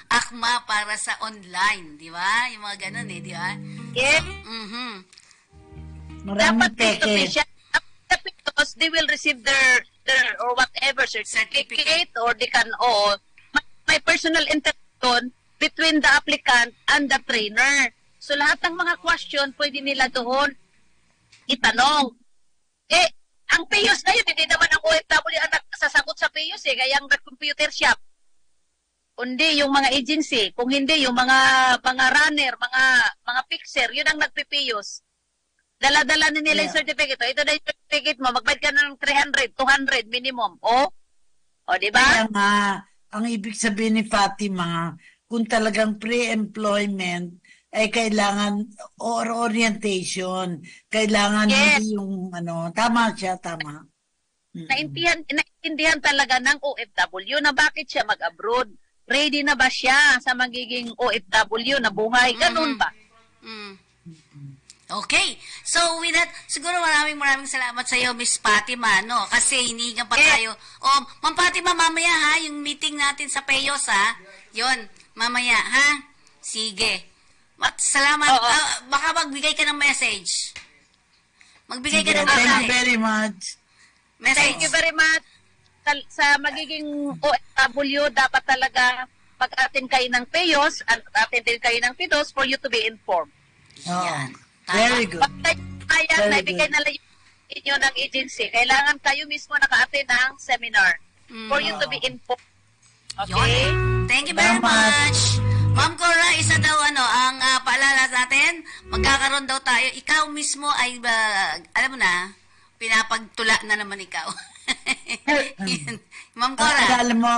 akma para sa online. Di ba? Yung mga ganun eh, di ba? Yes. Mhm. Maraming Dapat face-to-face peke. siya. Because they will receive their or whatever certificate or they can, may personal interaction between the applicant and the trainer. So lahat ng mga question pwede nila doon itanong. Ang PAYUS na yun, hindi naman ang OFW ang sasagot sa PAYUS kaya ang computer shop. Kundi yung mga agency, kung hindi yung mga runner, mga fixer, yun ang nagpipiyos. Dala-dala na nila yung certificate. Ito na yung certificate mo, magbayad ka ng 300, 200 minimum. O, di ba? Kaya nga, ang ibig sabihin ni Fatima, kung talagang pre-employment, ay kailangan orientation. Kailangan Yes. hindi yung tama siya, tama. Naintindihan talaga ng OFW na bakit siya mag-abroad. Ready na ba siya sa magiging OFW na buhay? Ganun ba? Mm. Okay. So, with that, siguro maraming salamat sa iyo, Miss Fatima, no? Kasi hinihingan pa tayo. Ma'am Fatima, mamaya ha, yung meeting natin sa Peyos, ha? Yun, mamaya, ha? Sige. Salamat. Oo. Baka magbigay ka ng message. Magbigay ka Sige, ng thank you message. very much. Message. Thank you very much. Sa magiging OFW, dapat talaga pag-attend kayo ng PEOS at attend din kayo ng PIDOS for you to be informed. Oh, Yan. very good. Pag kayo kaya, Very naibigay good. na lang yung inyo ng agency, kailangan kayo mismo naka-attend ng seminar for you to be informed. Okay? Yun. Thank you very Salamat. much. Ma'am Cora, isa daw ang paalala natin, magkakaroon daw tayo. Ikaw mismo ay, alam mo na, pinapagtula na naman ikaw. Yun. Ma'am Cora. Alam mo,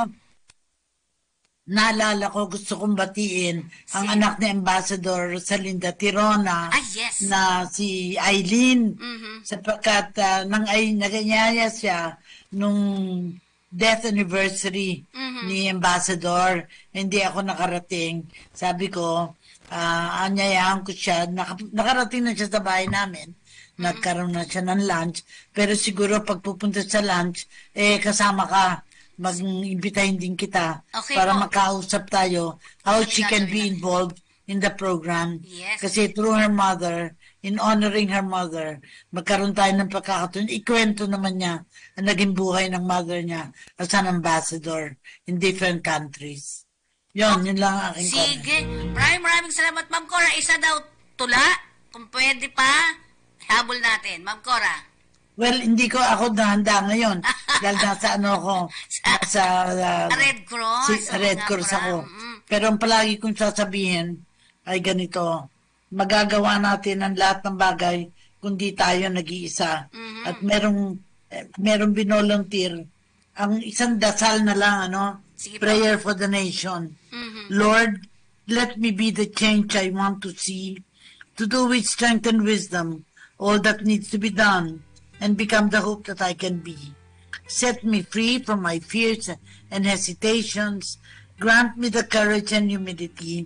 naalala ko, gusto kong batiin ang anak ni Ambassador Rosalinda Tirona Ah, yes. na si Eileen Mhm. sapagkat naganyaya siya nung death anniversary ni Ambassador. Hindi ako nakarating. Sabi ko, anyayahan ko siya. Nakarating na siya sa bahay namin. Nagkaroon na siya ng lunch. Pero siguro pag pupunta sa lunch, kasama ka. Mag-imbitahin din kita Okay para po. makausap tayo how she can Gagawin be natin. involved in the program. Yes. Kasi through her mother, in honoring her mother, magkaroon tayo ng pagkakataon. Ikwento naman niya ang naging buhay ng mother niya as an ambassador in different countries. Yun lang ang aking comment. Sige. Maraming salamat, Ma'am Cora. Isa daw tula. Kung pwede pa, habol natin. Ma'am Cora. Well, hindi ko ako nahanda ngayon dahil nasa ako, nasa Red Cross. Red Oo nga, Cross Cora. ako. Pero ang palagi kong sasabihin ay ganito, magagawa natin ang lahat ng bagay kundi tayo nag-iisa. At merong binolunteer. Ang isang dasal na lang, Sige po. prayer for the nation. Lord, let me be the change I want to see, to do with strength and wisdom all that needs to be done, and become the hope that I can be. Set me free from my fears and hesitations. Grant me the courage and humility.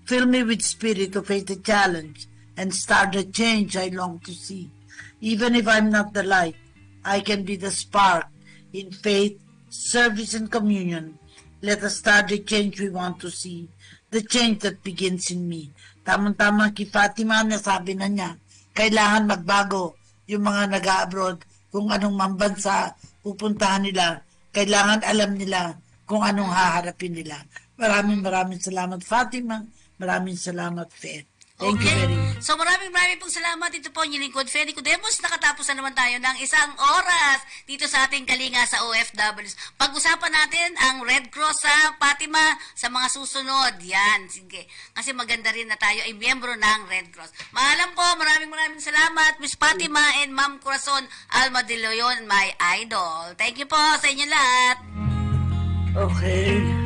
Fill me with spirit to face the challenge and start the change I long to see. Even if I'm not the light, I can be the spark in faith, service, and communion. Let us start the change we want to see. The change that begins in me. Tamang-tama kay Fatima na sabi na niya, kailangan magbago yung mga nag-abroad kung anong mambansa pupuntahan nila. Kailangan alam nila kung anong haharapin nila. Maraming salamat, Fatima. Maraming salamat, Faith. Thank you very much. So maraming pong salamat. Ito po ang inyong lingkod, Fedy Codemos. Nakatapos na naman tayo ng isang oras dito sa ating kalinga sa OFWs. Pag-usapan natin ang Red Cross sa Fatima sa mga susunod. Yan, sige. Kasi maganda rin na tayo ay miyembro ng Red Cross. Maalam po, maraming salamat, Miss Fatima and Ma'am Corazon Alma de Leon, my idol. Thank you po sa inyo lahat. Okay.